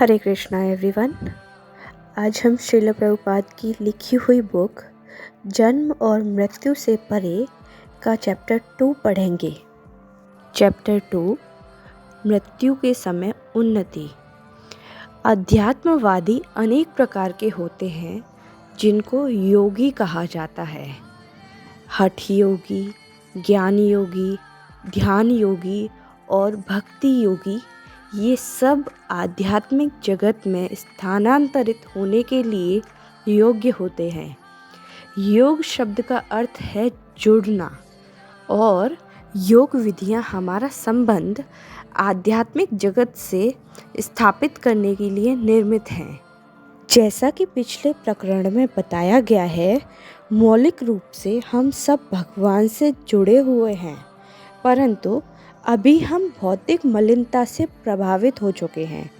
हरे Krishna everyone. आज हम श्रील प्रभुपाद की लिखी हुई बुक जन्म और मृत्यु से परे का चैप्टर 2 पढ़ेंगे। चैप्टर 2 मृत्यु के समय उन्नति। अध्यात्मवादी अनेक प्रकार के होते हैं जिनको योगी कहा जाता है। हठ योगी, ज्ञान योगी, ध्यान योगी और भक्ति योगी, ये सब आध्यात्मिक जगत में स्थानांतरित होने के लिए योग्य होते हैं। योग शब्द का अर्थ है जुड़ना, और योग विधियां हमारा संबंध आध्यात्मिक जगत से स्थापित करने के लिए निर्मित हैं। जैसा कि पिछले प्रकरण में बताया गया है, मौलिक रूप से हम सब भगवान से जुड़े हुए हैं, परंतु अभी हम भौतिक मलिनता से प्रभावित हो चुके हैं।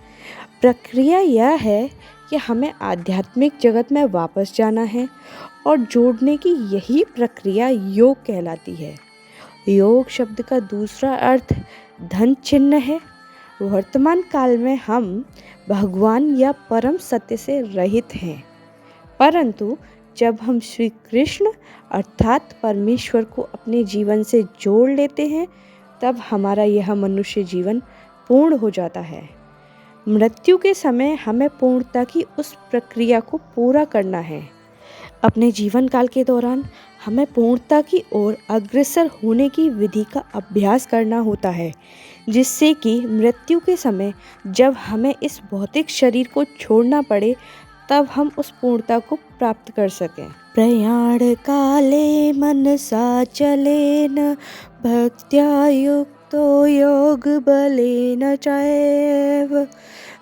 प्रक्रिया यह है कि हमें आध्यात्मिक जगत में वापस जाना है, और जोड़ने की यही प्रक्रिया योग कहलाती है। योग शब्द का दूसरा अर्थ धन चिन्ह है। वर्तमान काल में हम भगवान या परम सत्य से रहित हैं, परंतु जब हम श्री कृष्ण अर्थात परमेश्वर को अपने जीवन से जोड़ लेते हैं, तब हमारा यह मनुष्य जीवन पूर्ण हो जाता है। मृत्यु के समय हमें पूर्णता की उस प्रक्रिया को पूरा करना है। अपने जीवन काल के दौरान हमें पूर्णता की ओर अग्रसर होने की विधि का अभ्यास करना होता है, जिससे कि मृत्यु के समय जब हमें इस भौतिक शरीर को छोड़ना पड़े, तब हम उस पूर्णता को प्राप्त कर सकें। प्रयाण काले मनसा चलेन भक्त्या युक्तो योग बलेन चैव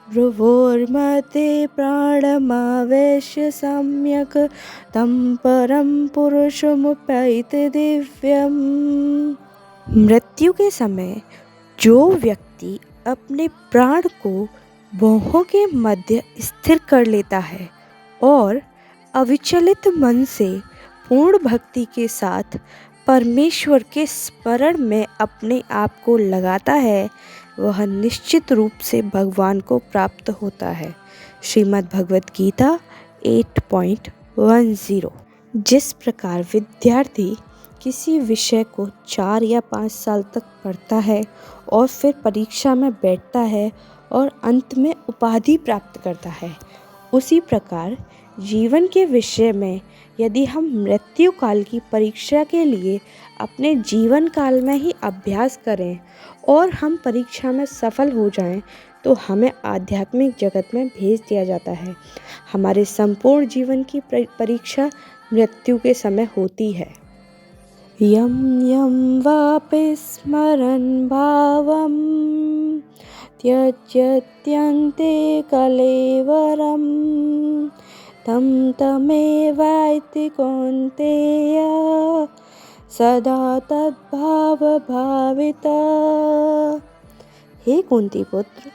भ्रुवोर्मध्ये प्राणमावेश्य सम्यक तं परम पुरुषमुपैति दिव्यम। मृत्यु के समय जो व्यक्ति अपने प्राण को भौहों के मध्य स्थिर कर लेता है और अविचलित मन से पूर्ण भक्ति के साथ परमेश्वर के स्मरण में अपने आप को लगाता है, वह निश्चित रूप से भगवान को प्राप्त होता है। श्रीमद् भगवद गीता 8.10। जिस प्रकार विद्यार्थी किसी विषय को 4 या 5 साल तक पढ़ता है और फिर परीक्षा में बैठता है और अंत में उपाधि प्राप्त करता है, उसी प्रकार जीवन के विषय में यदि हम मृत्यु काल की परीक्षा के लिए अपने जीवन काल में ही अभ्यास करें और हम परीक्षा में सफल हो जाएं, तो हमें आध्यात्मिक जगत में भेज दिया जाता है। हमारे संपूर्ण जीवन की परीक्षा मृत्यु के समय होती है। यम यम वापि स्मरन् भावम त्यज्यत्यन्ते कलेवरम तं तमेवाइति कौन्तेय सदा तद्भाव भाविता। हे कुंती पुत्र,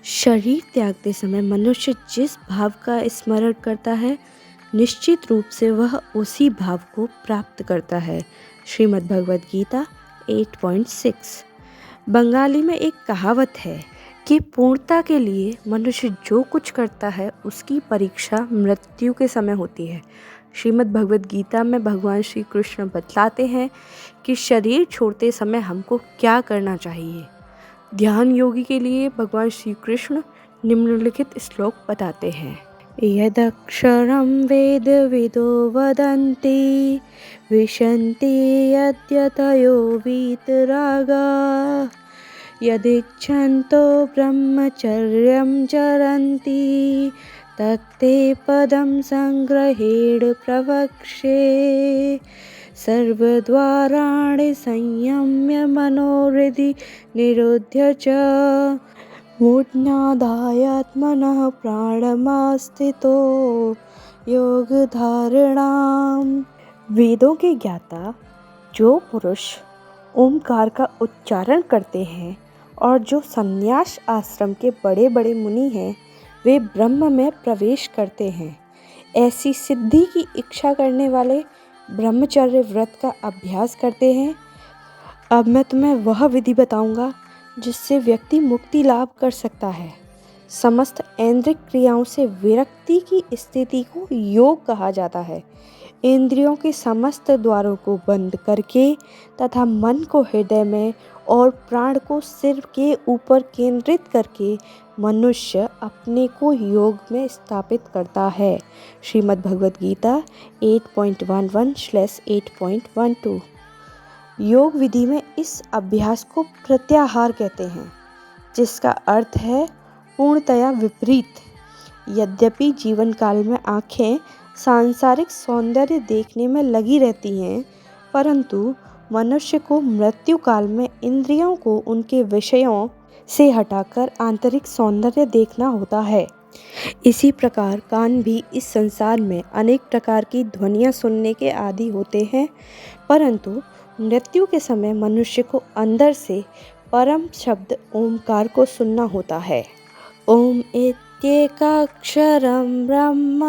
शरीर त्यागते समय मनुष्य जिस भाव का स्मरण करता है, निश्चित रूप से वह उसी भाव को प्राप्त करता है। श्रीमद् भगवद गीता 8.6। बंगाली में एक कहावत है कि पूर्णता के लिए मनुष्य जो कुछ करता है उसकी परीक्षा मृत्यु के समय होती है। श्रीमद् भगवद गीता में भगवान श्री कृष्ण बतलाते हैं कि शरीर छोड़ते समय हमको क्या करना चाहिए। ध्यान योगी के लिए भगवान श्री कृष्ण निम्नलिखित श्लोक बताते हैं। यदक्षरं वेद विदो वदन्ति विशन्ति यद्यतयो वीतरागा यदिच्छन्तो ब्रह्मचर्यं चरन्ति तत्ते पदं संग्रहेण प्रवक्ष्ये सर्वद्वाराणि संयम्य मनोहृदि निरुध्य च मूढ्नादायात्मनः प्राणमास्थितो योगधारणाम्। वेदों के ज्ञाता जो पुरुष ओमकार का उच्चारण करते हैं और जो संन्यास आश्रम के बड़े बड़े मुनि हैं, वे ब्रह्म में प्रवेश करते हैं। ऐसी सिद्धि की इच्छा करने वाले ब्रह्मचर्य व्रत का अभ्यास करते हैं। अब मैं तुम्हें वह विधि बताऊंगा जिससे व्यक्ति मुक्ति लाभ कर सकता है। समस्त ऐन्द्रिक क्रियाओं से विरक्ति की स्थिति को योग कहा जाता है। इंद्रियों के समस्त द्वारों को बंद करके तथा मन को हृदय में और प्राण को सिर के ऊपर केंद्रित करके मनुष्य अपने को योग में स्थापित करता है। श्रीमद् भगवद गीता 8.11/8.12। योग विधि में इस अभ्यास को प्रत्याहार कहते हैं, जिसका अर्थ है पूर्णतया विपरीत। यद्यपि जीवन काल में आँखें सांसारिक सौंदर्य देखने में लगी रहती हैं, परंतु मनुष्य को मृत्यु काल में इंद्रियों को उनके विषयों से हटाकर आंतरिक सौंदर्य देखना होता है। इसी प्रकार कान भी इस संसार में अनेक प्रकार की ध्वनियाँ सुनने के आदी होते हैं, परंतु मृत्यु के समय मनुष्य को अंदर से परम शब्द ओमकार को सुनना होता है। ओम इत्येकाक्षरं ब्रह्म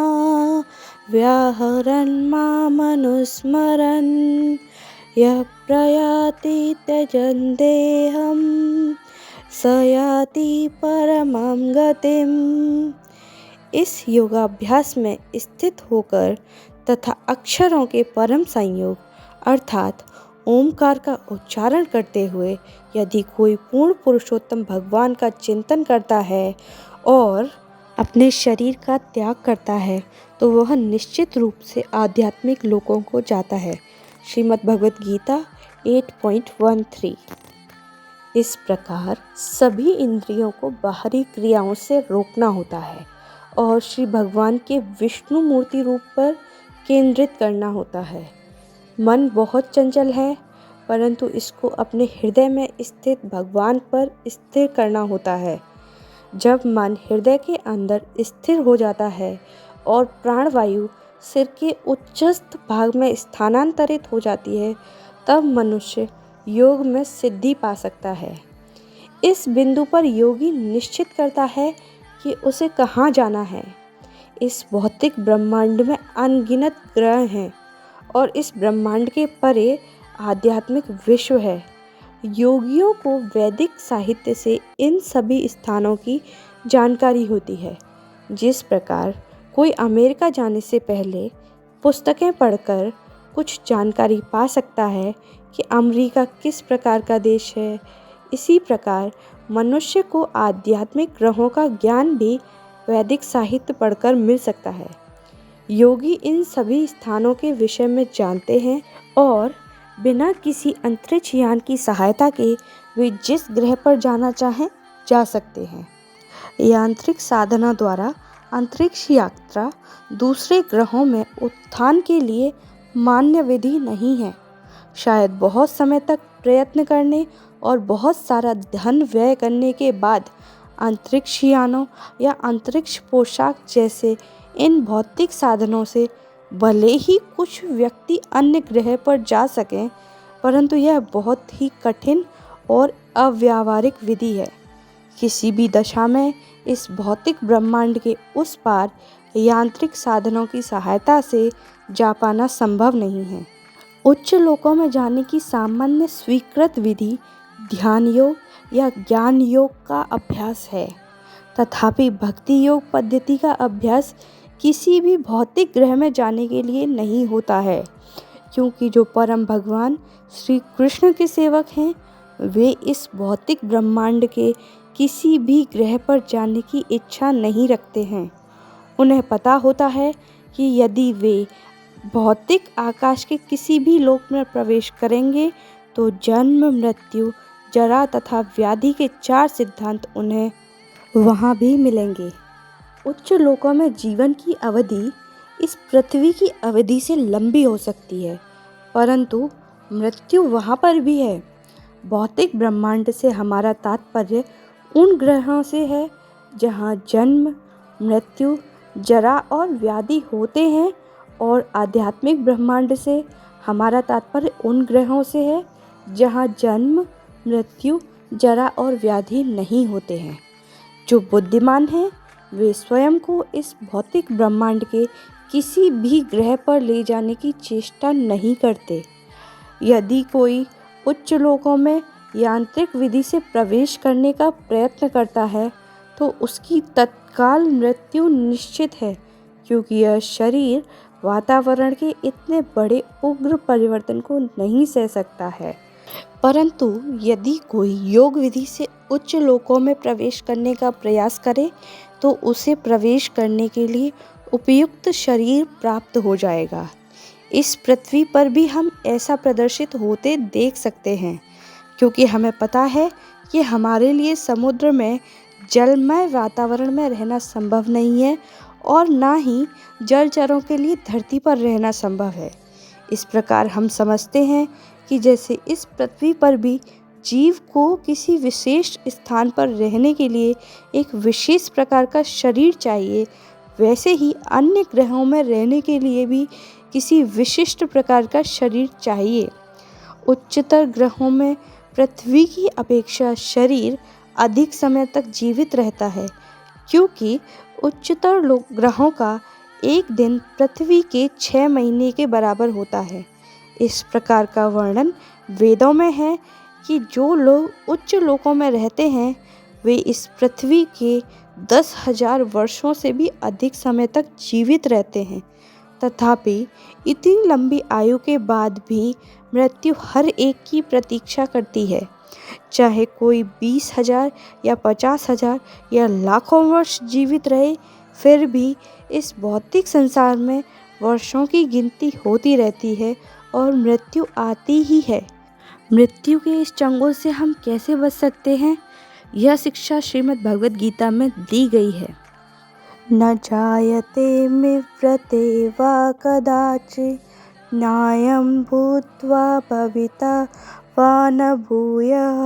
व्याहरन् मामनुस्मरन् यः प्रयाति त्यजन् देहं स याति परमां गतिम्। इस योगाभ्यास में स्थित होकर तथा अक्षरों के परम संयोग अर्थात ओमकार का उच्चारण करते हुए यदि कोई पूर्ण पुरुषोत्तम भगवान का चिंतन करता है और अपने शरीर का त्याग करता है, तो वह निश्चित रूप से आध्यात्मिक लोकों को जाता है। श्रीमद् भगवद गीता 8.13। इस प्रकार सभी इंद्रियों को बाहरी क्रियाओं से रोकना होता है और श्री भगवान के विष्णु मूर्ति रूप पर केंद्रित करना होता है। मन बहुत चंचल है, परंतु इसको अपने हृदय में स्थित भगवान पर स्थिर करना होता है। जब मन हृदय के अंदर स्थिर हो जाता है और प्राणवायु सिर के उच्चस्थ भाग में स्थानांतरित हो जाती है, तब मनुष्य योग में सिद्धि पा सकता है। इस बिंदु पर योगी निश्चित करता है कि उसे कहाँ जाना है। इस भौतिक ब्रह्मांड में अनगिनत ग्रह हैं और इस ब्रह्मांड के परे आध्यात्मिक विश्व है। योगियों को वैदिक साहित्य से इन सभी स्थानों की जानकारी होती है। जिस प्रकार कोई अमेरिका जाने से पहले पुस्तकें पढ़कर कुछ जानकारी पा सकता है कि अमेरिका किस प्रकार का देश है, इसी प्रकार मनुष्य को आध्यात्मिक ग्रहों का ज्ञान भी वैदिक साहित्य पढ़कर मिल सकता है। योगी इन सभी स्थानों के विषय में जानते हैं और बिना किसी अंतरिक्ष यान की सहायता के वे जिस ग्रह पर जाना चाहें जा सकते हैं। यांत्रिक साधना द्वारा अंतरिक्ष यात्रा दूसरे ग्रहों में उत्थान के लिए मान्य विधि नहीं है। शायद बहुत समय तक प्रयत्न करने और बहुत सारा धन व्यय करने के बाद अंतरिक्ष यानों या अंतरिक्ष पोशाक जैसे इन भौतिक साधनों से भले ही कुछ व्यक्ति अन्य ग्रह पर जा सकें, परंतु यह बहुत ही कठिन और अव्यावहारिक विधि है। किसी भी दशा में इस भौतिक ब्रह्मांड के उस पार यांत्रिक साधनों की सहायता से जा पाना संभव नहीं है। उच्च लोकों में जाने की सामान्य स्वीकृत विधि ध्यान योग या ज्ञान योग का अभ्यास है, तथापि भक्ति योग पद्धति का अभ्यास किसी भी भौतिक ग्रह में जाने के लिए नहीं होता है, क्योंकि जो परम भगवान श्री कृष्ण के सेवक हैं वे इस भौतिक ब्रह्मांड के किसी भी ग्रह पर जाने की इच्छा नहीं रखते हैं। उन्हें पता होता है कि यदि वे भौतिक आकाश के किसी भी लोक में प्रवेश करेंगे तो जन्म मृत्यु जरा तथा व्याधि के 4 सिद्धांत उन्हें वहाँ भी मिलेंगे। उच्च लोकों में जीवन की अवधि इस पृथ्वी की अवधि से लंबी हो सकती है, परंतु मृत्यु वहाँ पर भी है। भौतिक ब्रह्मांड से हमारा तात्पर्य उन ग्रहों से है जहाँ जन्म मृत्यु जरा और व्याधि होते हैं, और आध्यात्मिक ब्रह्मांड से हमारा तात्पर्य उन ग्रहों से है जहाँ जन्म मृत्यु जरा और व्याधि नहीं होते हैं। जो बुद्धिमान हैं वे स्वयं को इस भौतिक ब्रह्मांड के किसी भी ग्रह पर ले जाने की चेष्टा नहीं करते। यदि कोई उच्च लोकों में यांत्रिक विधि से प्रवेश करने का प्रयत्न करता है तो उसकी तत्काल मृत्यु निश्चित है, क्योंकि यह शरीर वातावरण के इतने बड़े उग्र परिवर्तन को नहीं सह सकता है। परंतु यदि कोई योग विधि से उच्च लोकों में प्रवेश करने का प्रयास करे तो उसे प्रवेश करने के लिए उपयुक्त शरीर प्राप्त हो जाएगा। इस पृथ्वी पर भी हम ऐसा प्रदर्शित होते देख सकते हैं, क्योंकि हमें पता है कि हमारे लिए समुद्र में जलमय वातावरण में रहना संभव नहीं है और ना ही जलचरों के लिए धरती पर रहना संभव है। इस प्रकार हम समझते हैं कि जैसे इस पृथ्वी पर भी जीव को किसी विशेष स्थान पर रहने के लिए एक विशेष प्रकार का शरीर चाहिए, वैसे ही अन्य ग्रहों में रहने के लिए भी किसी विशिष्ट प्रकार का शरीर चाहिए। उच्चतर ग्रहों में पृथ्वी की अपेक्षा शरीर अधिक समय तक जीवित रहता है, क्योंकि उच्चतर ग्रहों का एक दिन पृथ्वी के 6 महीने के बराबर होता है। इस प्रकार का वर्णन वेदों में है कि जो लोग उच्च लोकों में रहते हैं वे इस पृथ्वी के 10,000 वर्षों से भी अधिक समय तक जीवित रहते हैं। तथापि इतनी लंबी आयु के बाद भी मृत्यु हर एक की प्रतीक्षा करती है। चाहे कोई 20,000 या 50,000 या लाखों वर्ष जीवित रहे, फिर भी इस भौतिक संसार में वर्षों की गिनती होती रहती है और मृत्यु आती ही है। मृत्यु के इस चंगुल से हम कैसे बच सकते हैं, यह शिक्षा श्रीमद् भगवद गीता में दी गई है। न जायते मृत्यते वा कदाचित् नायं भूत्वा भविता वा न भूयः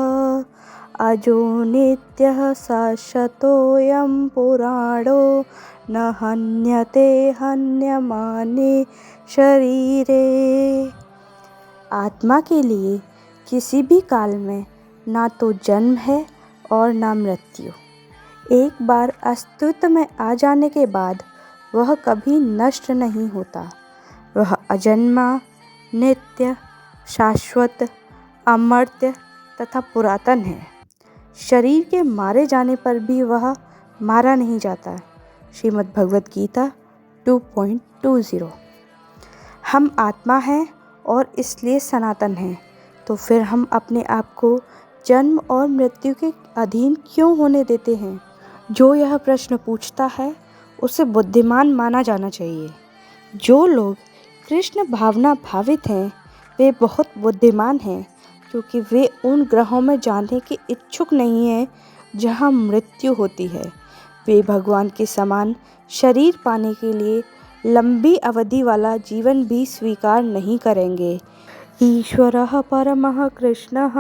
अजो नित्यः शाश्वतोऽयं पुराणो न हन्यते हन्यमाने शरीरे। आत्मा के लिए किसी भी काल में ना तो जन्म है और ना मृत्यु। एक बार अस्तित्व में आ जाने के बाद वह कभी नष्ट नहीं होता। वह अजन्मा, नित्य, शाश्वत, अमर्त्य तथा पुरातन है। शरीर के मारे जाने पर भी वह मारा नहीं जाता। श्रीमद् भगवद गीता 2.20। हम आत्मा हैं और इसलिए सनातन हैं, तो फिर हम अपने आप को जन्म और मृत्यु के अधीन क्यों होने देते हैं? जो यह प्रश्न पूछता है उसे बुद्धिमान माना जाना चाहिए। जो लोग कृष्ण भावना भावित हैं वे बहुत बुद्धिमान हैं, क्योंकि वे उन ग्रहों में जाने के इच्छुक नहीं हैं जहां मृत्यु होती है। वे भगवान के समान शरीर पाने के लिए लंबी अवधि वाला जीवन भी स्वीकार नहीं करेंगे। ईश्वरः परमः कृष्णः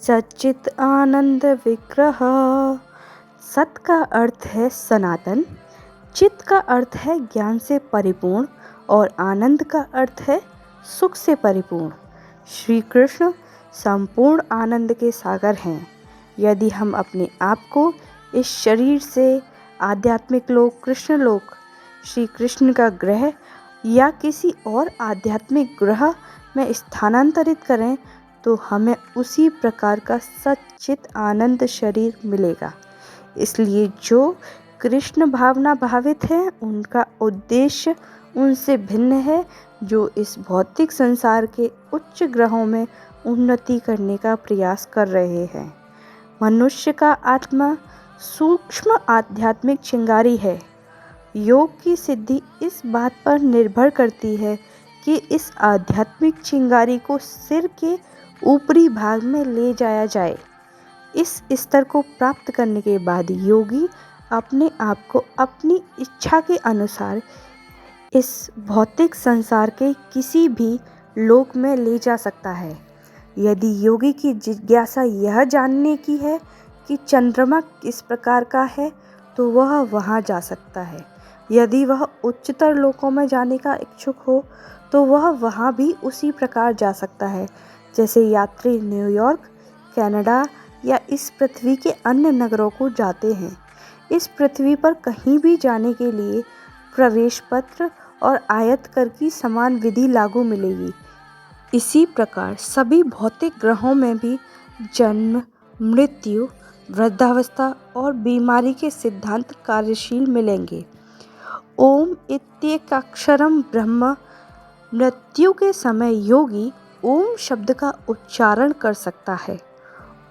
सच्चित् आनंद विग्रह। सत का अर्थ है सनातन, चित का अर्थ है ज्ञान से परिपूर्ण और आनंद का अर्थ है सुख से परिपूर्ण। श्री कृष्ण संपूर्ण आनंद के सागर हैं। यदि हम अपने आप को इस शरीर से आध्यात्मिक लोक कृष्ण लोक, श्री कृष्ण का ग्रह या किसी और आध्यात्मिक ग्रह में स्थानांतरित करें तो हमें उसी प्रकार का सच्चित आनंद शरीर मिलेगा। इसलिए जो कृष्ण भावना भावित है उनका उद्देश्य उनसे भिन्न है जो इस भौतिक संसार के उच्च ग्रहों में उन्नति करने का प्रयास कर रहे हैं। मनुष्य का आत्मा सूक्ष्म आध्यात्मिक चिंगारी है। योग की सिद्धि इस बात पर निर्भर करती है कि इस आध्यात्मिक चिंगारी को सिर के ऊपरी भाग में ले जाया जाए। इस स्तर को प्राप्त करने के बाद योगी अपने आप को अपनी इच्छा के अनुसार इस भौतिक संसार के किसी भी लोक में ले जा सकता है। यदि योगी की जिज्ञासा यह जानने की है कि चंद्रमा किस प्रकार का है तो वह वहां जा सकता है। यदि वह उच्चतर लोकों में जाने का इच्छुक हो तो वह वहां भी उसी प्रकार जा सकता है जैसे यात्री न्यूयॉर्क, कनाडा या इस पृथ्वी के अन्य नगरों को जाते हैं। इस पृथ्वी पर कहीं भी जाने के लिए प्रवेश पत्र और आयत कर की समान विधि लागू मिलेगी। इसी प्रकार सभी भौतिक ग्रहों में भी जन्म, मृत्यु वृद्धावस्था और बीमारी के सिद्धांत कार्यशील मिलेंगे। ओम इत्येकाक्षरम ब्रह्म। मृत्यु के समय योगी ओम शब्द का उच्चारण कर सकता है।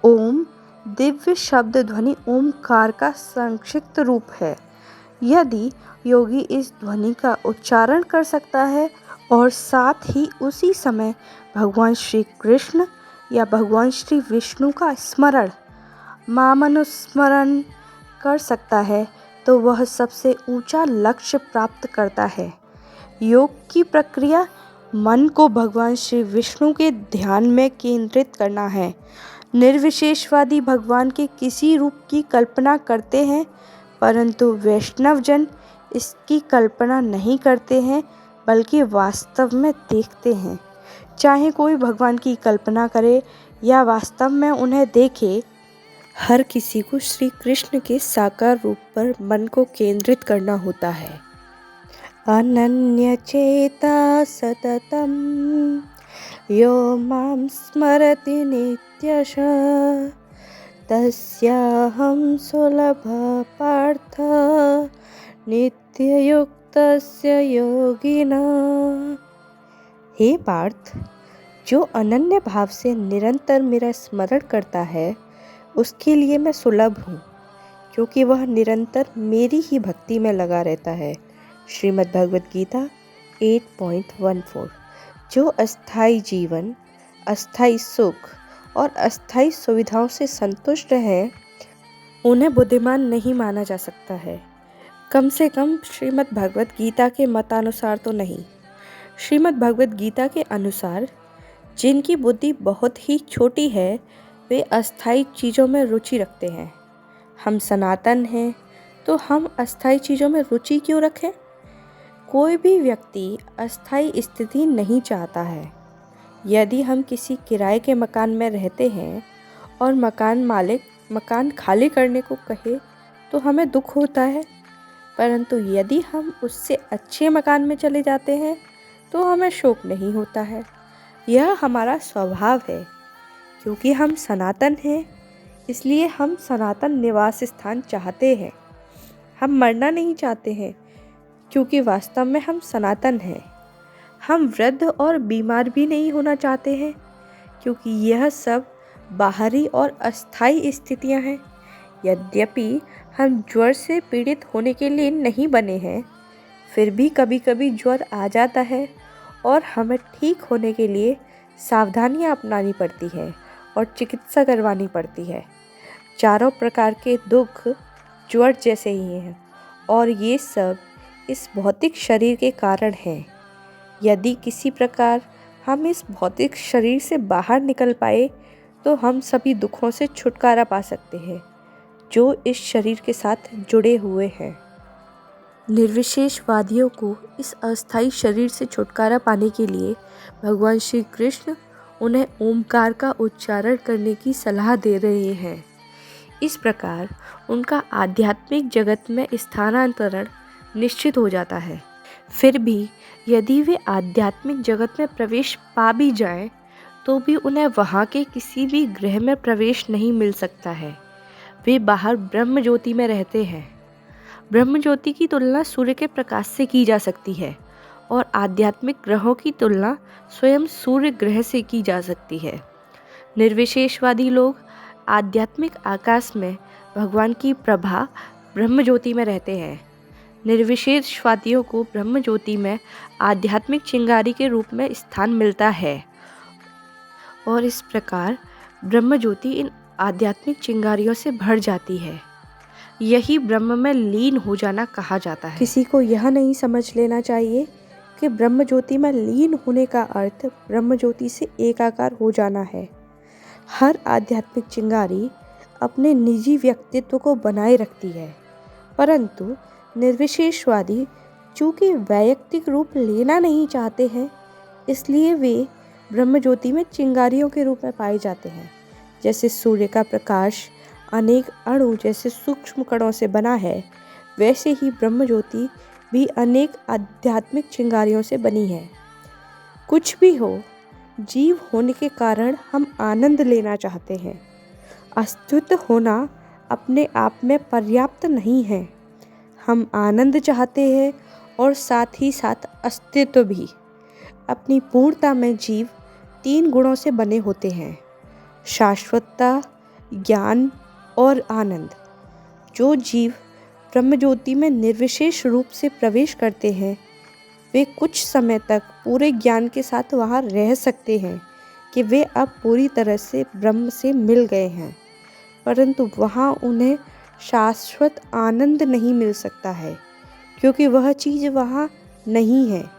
ओम दिव्य शब्द ध्वनि ओमकार का संक्षिप्त रूप है। यदि योगी इस ध्वनि का उच्चारण कर सकता है और साथ ही उसी समय भगवान श्री कृष्ण या भगवान श्री विष्णु का स्मरण मामनुस्मरण कर सकता है, तो वह सबसे ऊंचा लक्ष्य प्राप्त करता है। योग की प्रक्रिया मन को भगवान श्री विष्णु के ध्यान में केंद्रित करना है। निर्विशेषवादी भगवान के किसी रूप की कल्पना करते हैं, परंतु वैष्णवजन इसकी कल्पना नहीं करते हैं, बल्कि वास्तव में देखते हैं। चाहे कोई भगवान की कल्पना करे या वास्तव में उन्हें देखे, हर किसी को श्री कृष्ण के साकार रूप पर मन को केंद्रित करना होता है। अनन्यचेता सततम यो मां स्मरति नित्यशः तस्याहं सुलभः पार्थ नित्ययुक्तस्य योगिनः। हे पार्थ, जो अनन्य भाव से निरंतर मेरा स्मरण करता है, उसके लिए मैं सुलभ हूँ, क्योंकि वह निरंतर मेरी ही भक्ति में लगा रहता है। श्रीमद् भगवद गीता 8.14। जो अस्थाई जीवन, अस्थाई सुख और अस्थाई सुविधाओं से संतुष्ट है, उन्हें बुद्धिमान नहीं माना जा सकता है। कम से कम श्रीमद् भगवद गीता के मतानुसार तो नहीं। श्रीमद् भगवद गीता के अनुसार जिनकी बुद्धि बहुत ही छोटी है, वे अस्थाई चीज़ों में रुचि रखते हैं। हम सनातन हैं, तो हम अस्थाई चीज़ों में रुचि क्यों रखें? कोई भी व्यक्ति अस्थाई स्थिति नहीं चाहता है। यदि हम किसी किराए के मकान में रहते हैं और मकान मालिक मकान खाली करने को कहे, तो हमें दुख होता है, परंतु यदि हम उससे अच्छे मकान में चले जाते हैं, तो हमें शोक नहीं होता है। यह हमारा स्वभाव है। क्योंकि हम सनातन हैं, इसलिए हम सनातन निवास स्थान चाहते हैं। हम मरना नहीं चाहते हैं, क्योंकि वास्तव में हम सनातन हैं। हम वृद्ध और बीमार भी नहीं होना चाहते हैं, क्योंकि यह सब बाहरी और अस्थाई स्थितियां हैं। यद्यपि हम ज्वर से पीड़ित होने के लिए नहीं बने हैं, फिर भी कभी कभी ज्वर आ जाता है और हमें ठीक होने के लिए सावधानियां अपनानी पड़ती है और चिकित्सा करवानी पड़ती है। चारों प्रकार के दुख ज्वर जैसे ही हैं और ये सब इस भौतिक शरीर के कारण हैं। यदि किसी प्रकार हम इस भौतिक शरीर से बाहर निकल पाए, तो हम सभी दुखों से छुटकारा पा सकते हैं जो इस शरीर के साथ जुड़े हुए हैं। निर्विशेषवादियों को इस अस्थाई शरीर से छुटकारा पाने के लिए भगवान श्री कृष्ण उन्हें ओमकार का उच्चारण करने की सलाह दे रहे हैं। इस प्रकार उनका आध्यात्मिक जगत में स्थानांतरण निश्चित हो जाता है। फिर भी यदि वे आध्यात्मिक जगत में प्रवेश पा भी जाएं, तो भी उन्हें वहाँ के किसी भी ग्रह में प्रवेश नहीं मिल सकता है। वे बाहर ब्रह्म ज्योति में रहते हैं। ब्रह्म ज्योति की तुलना सूर्य के प्रकाश से की जा सकती है और आध्यात्मिक ग्रहों की तुलना स्वयं सूर्य ग्रह से की जा सकती है। निर्विशेषवादी लोग आध्यात्मिक आकाश में भगवान की प्रभा ब्रह्म ज्योति में रहते हैं। निर्विशेषवादियों को ब्रह्म ज्योति में आध्यात्मिक चिंगारी के रूप में स्थान मिलता है और इस प्रकार ब्रह्म ज्योति इन आध्यात्मिक चिंगारियों से भर जाती है। यही ब्रह्म में लीन हो जाना कहा जाता है। किसी को यह नहीं समझ लेना चाहिए कि ब्रह्म ज्योति में लीन होने का अर्थ ब्रह्म ज्योति से एकाकार हो जाना है। हर आध्यात्मिक चिंगारी अपने निजी व्यक्तित्व को बनाए रखती है, परंतु निर्विशेषवादी चूँकि वैयक्तिक रूप लेना नहीं चाहते हैं, इसलिए वे ब्रह्म ज्योति में चिंगारियों के रूप में पाए जाते हैं। जैसे सूर्य का प्रकाश अनेक अणु जैसे सूक्ष्म कणों से बना है, वैसे ही ब्रह्म ज्योति भी अनेक आध्यात्मिक चिंगारियों से बनी है। कुछ भी हो, जीव होने के कारण हम आनंद लेना चाहते हैं। अस्तित्व होना अपने आप में पर्याप्त नहीं है। हम आनंद चाहते हैं और साथ ही साथ अस्तित्व भी। अपनी पूर्णता में जीव 3 गुणों से बने होते हैं: शाश्वतता, ज्ञान और आनंद। जो जीव ब्रह्मज्योति में निर्विशेष रूप से प्रवेश करते हैं, वे कुछ समय तक पूरे ज्ञान के साथ वहाँ रह सकते हैं कि वे अब पूरी तरह से ब्रह्म से मिल गए हैं, परंतु वहाँ उन्हें शाश्वत आनंद नहीं मिल सकता है, क्योंकि वह चीज़ वहाँ नहीं है।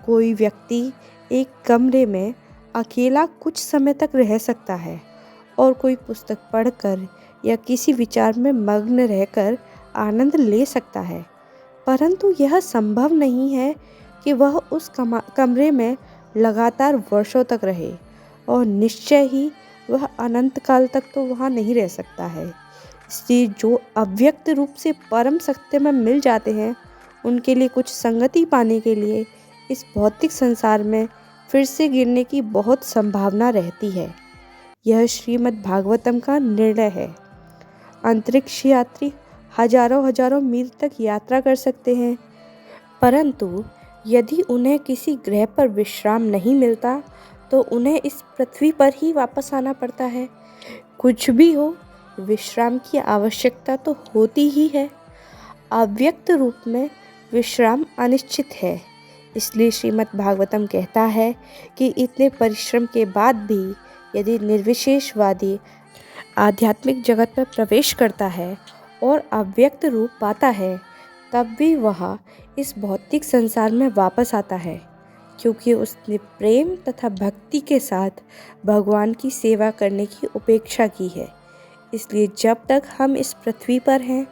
कोई व्यक्ति एक कमरे में अकेला कुछ समय तक रह सकता है और कोई पुस्तक पढ़कर या किसी विचार में मग्न रहकर आनंद ले सकता है, परंतु यह संभव नहीं है कि वह उस कमरे में लगातार वर्षों तक रहे, और निश्चय ही वह अनंत काल तक तो वहाँ नहीं रह सकता है। इसलिए जो अव्यक्त रूप से परम सत्य में मिल जाते हैं, उनके लिए कुछ संगति पाने के लिए इस भौतिक संसार में फिर से गिरने की बहुत संभावना रहती है। यह श्रीमद् भागवतम का निर्णय है। अंतरिक्ष यात्री हजारों हजारों मील तक यात्रा कर सकते हैं, परंतु यदि उन्हें किसी ग्रह पर विश्राम नहीं मिलता तो उन्हें इस पृथ्वी पर ही वापस आना पड़ता है। कुछ भी हो, विश्राम की आवश्यकता तो होती ही है। अव्यक्त रूप में विश्राम अनिश्चित है। इसलिए श्रीमद् भागवतम कहता है कि इतने परिश्रम के बाद भी यदि निर्विशेषवादी आध्यात्मिक जगत में प्रवेश करता है और अव्यक्त रूप पाता है, तब भी वह इस भौतिक संसार में वापस आता है, क्योंकि उसने प्रेम तथा भक्ति के साथ भगवान की सेवा करने की उपेक्षा की है। इसलिए जब तक हम इस पृथ्वी पर हैं,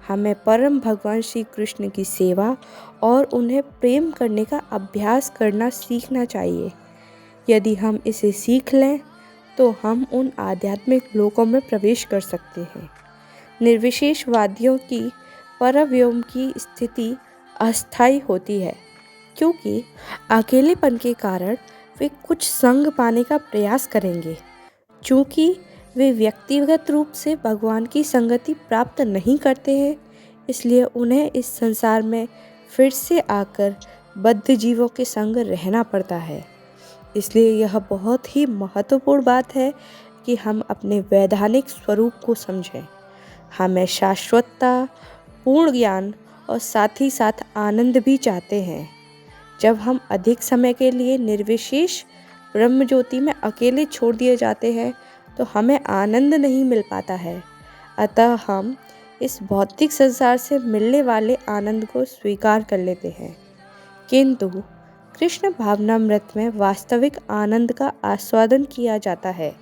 हमें परम भगवान श्री कृष्ण की सेवा और उन्हें प्रेम करने का अभ्यास करना सीखना चाहिए। यदि हम इसे सीख लें तो हम उन आध्यात्मिक लोकों में प्रवेश कर सकते हैं। निर्विशेषवादियों की परव्योम की स्थिति अस्थायी होती है, क्योंकि अकेलेपन के कारण वे कुछ संग पाने का प्रयास करेंगे। चूँकि वे व्यक्तिगत रूप से भगवान की संगति प्राप्त नहीं करते हैं, इसलिए उन्हें इस संसार में फिर से आकर बद्ध जीवों के संग रहना पड़ता है। इसलिए यह बहुत ही महत्वपूर्ण बात है कि हम अपने वैधानिक स्वरूप को समझें। हमें शाश्वतता, पूर्ण ज्ञान और साथ ही साथ आनंद भी चाहते हैं। जब हम अधिक समय के लिए निर्विशेष ब्रह्म ज्योति में अकेले छोड़ दिए जाते हैं तो हमें आनंद नहीं मिल पाता है। अतः हम इस भौतिक संसार से मिलने वाले आनंद को स्वीकार कर लेते हैं, किंतु कृष्ण भावनामृत में वास्तविक आनंद का आस्वादन किया जाता है।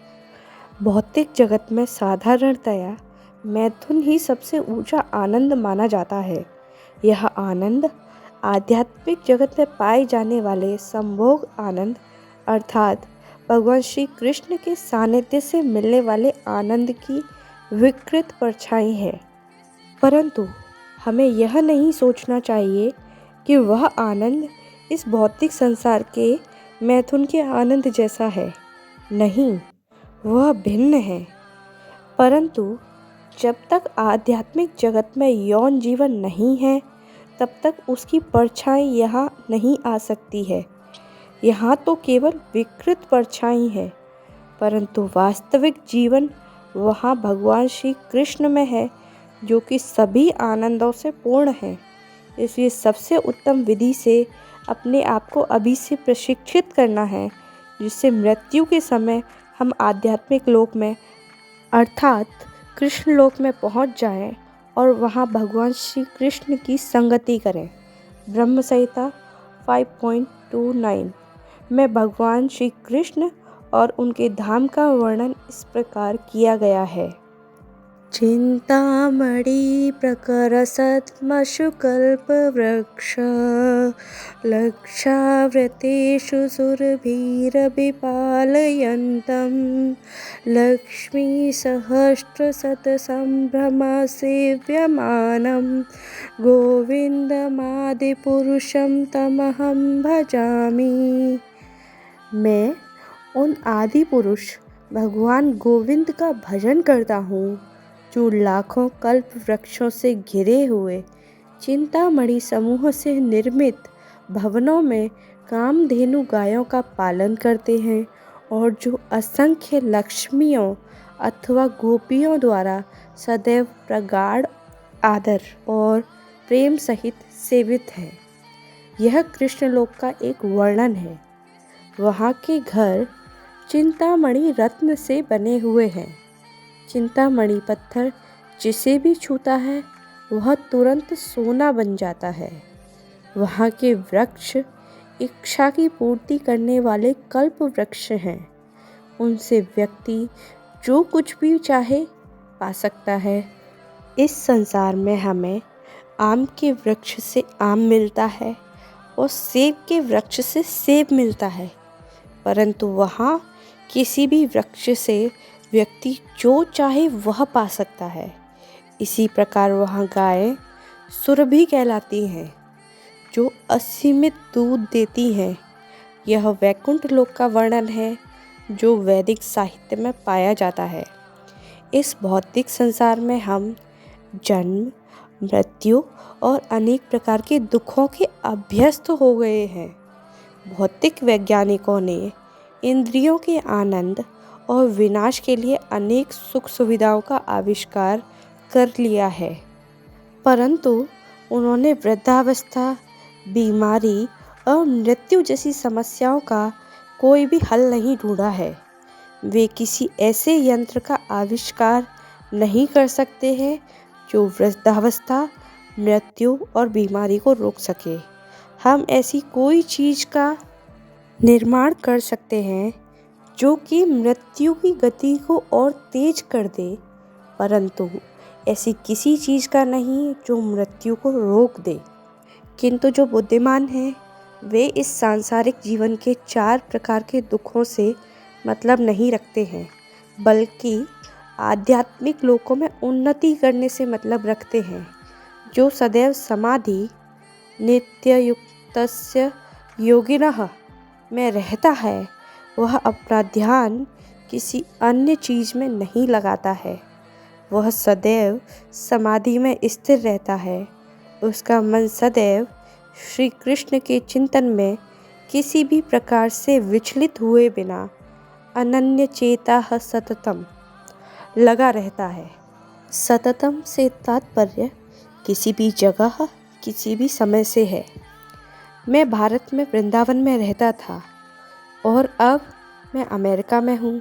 भौतिक जगत में साधारणतया मैथुन ही सबसे ऊंचा आनंद माना जाता है। यह आनंद आध्यात्मिक जगत में पाए जाने वाले संभोग आनंद अर्थात भगवान श्री कृष्ण के सानिध्य से मिलने वाले आनंद की विकृत परछाई है। परंतु हमें यह नहीं सोचना चाहिए कि वह आनंद इस भौतिक संसार के मैथुन के आनंद जैसा है। नहीं, वह भिन्न है। परंतु जब तक आध्यात्मिक जगत में यौन जीवन नहीं है, तब तक उसकी परछाई यहाँ नहीं आ सकती है। यहाँ तो केवल विकृत परछाई है, परंतु वास्तविक जीवन वहाँ भगवान श्री कृष्ण में है, जो कि सभी आनंदों से पूर्ण है। इसलिए सबसे उत्तम विधि से अपने आप को अभी से प्रशिक्षित करना है, जिससे मृत्यु के समय हम आध्यात्मिक लोक में अर्थात कृष्ण लोक में पहुंच जाएं और वहां भगवान श्री कृष्ण की संगति करें। ब्रह्म संहिता 5.29 में भगवान श्री कृष्ण और उनके धाम का वर्णन इस प्रकार किया गया है। चिंतामणि प्रकरसत्मशुकल्पवृक्ष लक्षावृतेषु सुरभिरभिपालयन्तं लक्ष्मीसहस्रशतसम्भ्रमसेव्यमानं गोविन्दमादिपुरुषं तमहं भजामि। मैं उन आदि पुरुष भगवान गोविंद का भजन करता हूँ जो लाखों कल्प वृक्षों से घिरे हुए चिंतामणि समूह से निर्मित भवनों में कामधेनु गायों का पालन करते हैं और जो असंख्य लक्ष्मियों अथवा गोपियों द्वारा सदैव प्रगाढ़ आदर और प्रेम सहित सेवित है। यह कृष्णलोक का एक वर्णन है। वहाँ के घर चिंतामणि रत्न से बने हुए हैं। चिंतामणि पत्थर जिसे भी छूता है वह तुरंत सोना बन जाता है। वहाँ के वृक्ष इच्छा की पूर्ति करने वाले कल्प वृक्ष हैं। उनसे व्यक्ति जो कुछ भी चाहे पा सकता है। इस संसार में हमें आम के वृक्ष से आम मिलता है और सेब के वृक्ष से सेब मिलता है, परंतु वहाँ किसी भी वृक्ष से व्यक्ति जो चाहे वह पा सकता है। इसी प्रकार वहाँ गायें सुरभि कहलाती हैं, जो असीमित दूध देती हैं। यह वैकुंठ लोक का वर्णन है जो वैदिक साहित्य में पाया जाता है। इस भौतिक संसार में हम जन्म, मृत्यु और अनेक प्रकार के दुखों के अभ्यस्त हो गए हैं। भौतिक वैज्ञानिकों ने इंद्रियों के आनंद और विनाश के लिए अनेक सुख सुविधाओं का आविष्कार कर लिया है, परंतु उन्होंने वृद्धावस्था, बीमारी और मृत्यु जैसी समस्याओं का कोई भी हल नहीं ढूंढा है। वे किसी ऐसे यंत्र का आविष्कार नहीं कर सकते हैं जो वृद्धावस्था, मृत्यु और बीमारी को रोक सके। हम ऐसी कोई चीज़ का निर्माण कर सकते हैं जो कि मृत्यु की गति को और तेज कर दे, परंतु ऐसी किसी चीज़ का नहीं जो मृत्यु को रोक दे। किंतु जो बुद्धिमान हैं वे इस सांसारिक जीवन के 4 प्रकार के दुखों से मतलब नहीं रखते हैं, बल्कि आध्यात्मिक लोकों में उन्नति करने से मतलब रखते हैं। जो सदैव समाधि नित्ययुक्तस्य योगिनः में रहता है वह अपना ध्यान किसी अन्य चीज़ में नहीं लगाता है। वह सदैव समाधि में स्थिर रहता है। उसका मन सदैव श्री कृष्ण के चिंतन में किसी भी प्रकार से विचलित हुए बिना अनन्य चेता सततम लगा रहता है। सततम से तात्पर्य किसी भी जगह, किसी भी समय से है। मैं भारत में वृंदावन में रहता था और अब मैं अमेरिका में हूँ,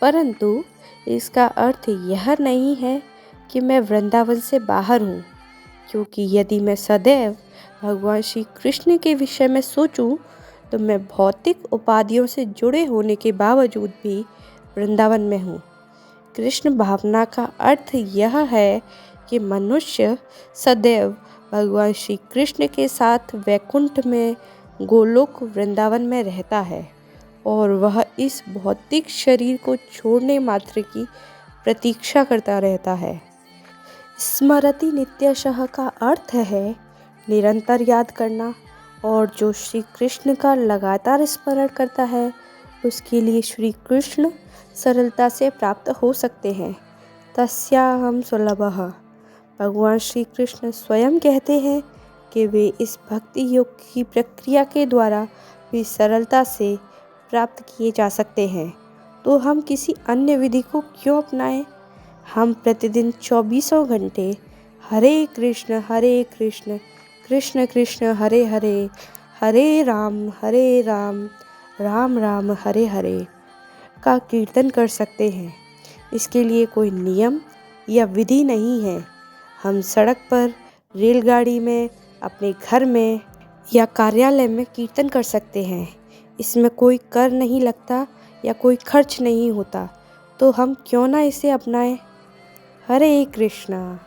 परंतु इसका अर्थ यह नहीं है कि मैं वृंदावन से बाहर हूँ, क्योंकि यदि मैं सदैव भगवान श्री कृष्ण के विषय में सोचूं तो मैं भौतिक उपाधियों से जुड़े होने के बावजूद भी वृंदावन में हूँ। कृष्ण भावना का अर्थ यह है कि मनुष्य सदैव भगवान श्री कृष्ण के साथ वैकुंठ में, गोलोक वृंदावन में रहता है और वह इस भौतिक शरीर को छोड़ने मात्र की प्रतीक्षा करता रहता है। स्मरति नित्यशः का अर्थ है निरंतर याद करना, और जो श्री कृष्ण का लगातार स्मरण करता है उसके लिए श्री कृष्ण सरलता से प्राप्त हो सकते हैं। तस्याहं सुलभः। भगवान श्री कृष्ण स्वयं कहते हैं कि वे इस भक्ति योग की प्रक्रिया के द्वारा भी सरलता से प्राप्त किए जा सकते हैं। तो हम किसी अन्य विधि को क्यों अपनाएं? हम प्रतिदिन 24 घंटे हरे कृष्ण कृष्ण कृष्ण हरे हरे, हरे राम राम राम हरे हरे का कीर्तन कर सकते हैं। इसके लिए कोई नियम या विधि नहीं है। हम सड़क पर, रेलगाड़ी में, अपने घर में या कार्यालय में कीर्तन कर सकते हैं। इसमें कोई कर नहीं लगता या कोई खर्च नहीं होता, तो हम क्यों ना इसे अपनाएं। हरे कृष्णा।